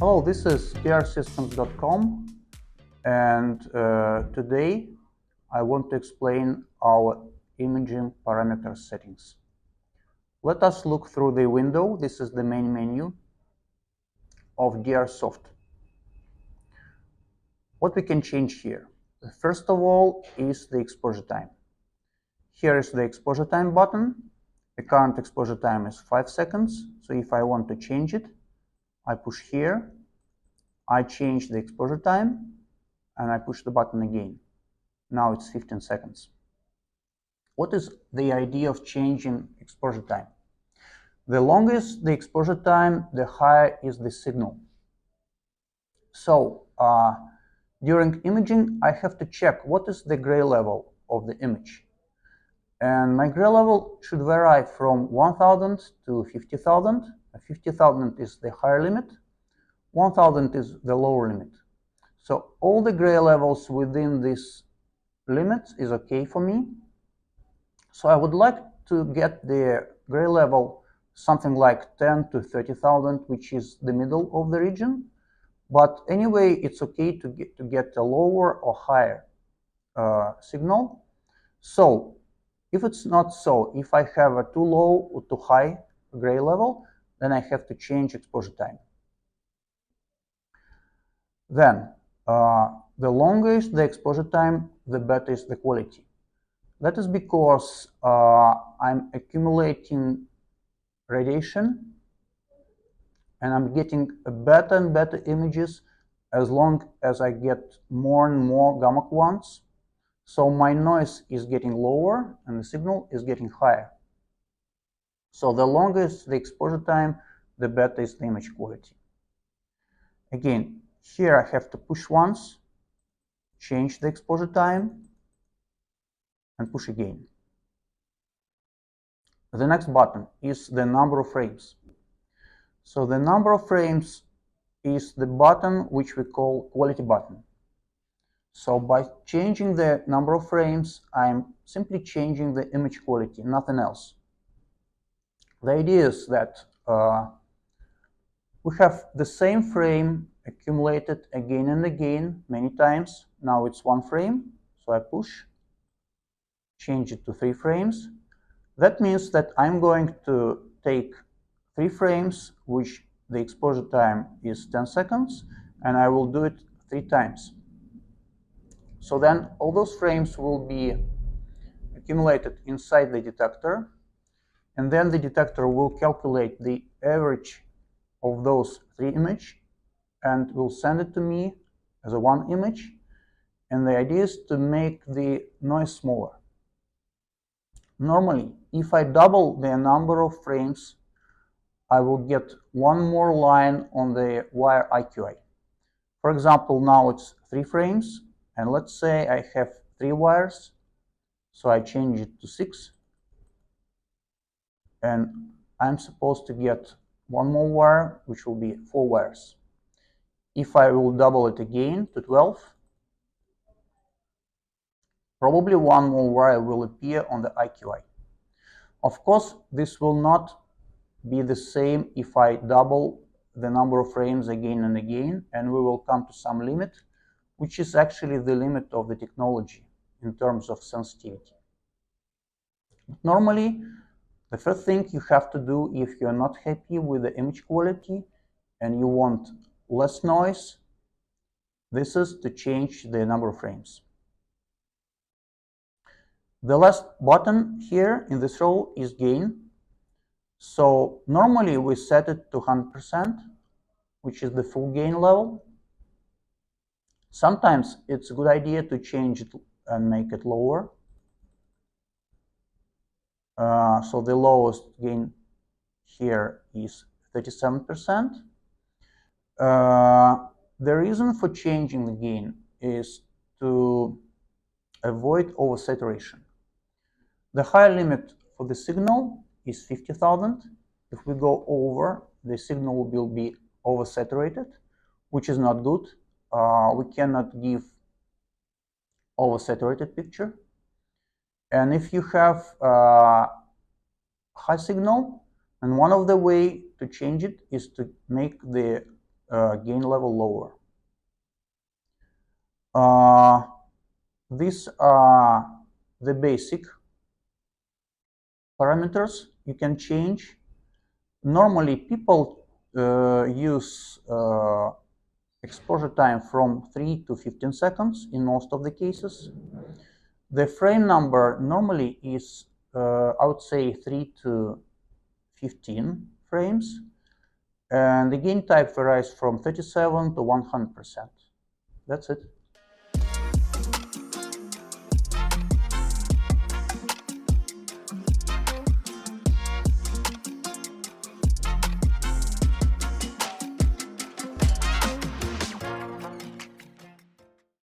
Hello, this is prsystems.com, and today I want to explain our imaging parameter settings. Let us look through the window. This is the main menu of DRSoft. What we can change here? First of all is the exposure time. Here is the exposure time button. The current exposure time is 5 seconds. So if I want to change it, I push here, I change the exposure time, and I push the button again. Now it's 15 seconds. What is the idea of changing exposure time? The longer the exposure time, the higher is the signal. So during imaging, I have to check what is the gray level of the image. And my gray level should vary from 1000 to 50,000. 50,000 is the higher limit, 1000 is the lower limit. So all the gray levels within this limit is okay for me. So I would like to get the gray level something like 10 to 30,000, which is the middle of the region. But anyway, it's okay to get a lower or higher signal. So if it's not so, if I have a too low or too high gray level, then I have to change exposure time. Then, the longer is the exposure time, the better is the quality. That is because I'm accumulating radiation and I'm getting better and better images as long as I get more and more gamma quants. So my noise is getting lower and the signal is getting higher. So the longer is the exposure time, the better is the image quality. Again, here I have to push once, change the exposure time, and push again. The next button is the number of frames. So the number of frames is the button which we call quality button. So by changing the number of frames, I'm simply changing the image quality, nothing else. The idea is that we have the same frame accumulated again and again many times. Now it's 1 frame, so I push, change it to 3 frames. That means that I'm going to take 3 frames, which the exposure time is 10 seconds, and I will do it 3 times. So then all those frames will be accumulated inside the detector, and then the detector will calculate the average of those 3 images and will send it to me as a 1 image. And the idea is to make the noise smaller. Normally, if I double the number of frames, I will get 1 more line on the wire IQI. For example, now it's 3 frames, and let's say I have 3 wires, so I change it to 6, and I'm supposed to get 1 more wire, which will be 4 wires. If I will double it again to 12, probably 1 more wire will appear on the IQI. Of course, this will not be the same if I double the number of frames again and again, and we will come to some limit, which is actually the limit of the technology in terms of sensitivity. Normally, the first thing you have to do if you're not happy with the image quality and you want less noise, this is to change the number of frames. The last button here in this row is gain. So normally we set it to 100%, which is the full gain level. Sometimes it's a good idea to change it and make it lower. So the lowest gain here is 37%. The reason for changing the gain is to avoid oversaturation. The higher limit for the signal is 50,000. If we go over, the signal will be oversaturated, which is not good. We cannot give oversaturated picture. And if you have high signal, and one of the way to change it is to make the gain level lower. These are the basic parameters you can change. Normally, people use exposure time from 3 to 15 seconds in most of the cases. The frame number normally is, I would say, 3 to 15 frames, and the gain type varies from 37 to 100%. That's it.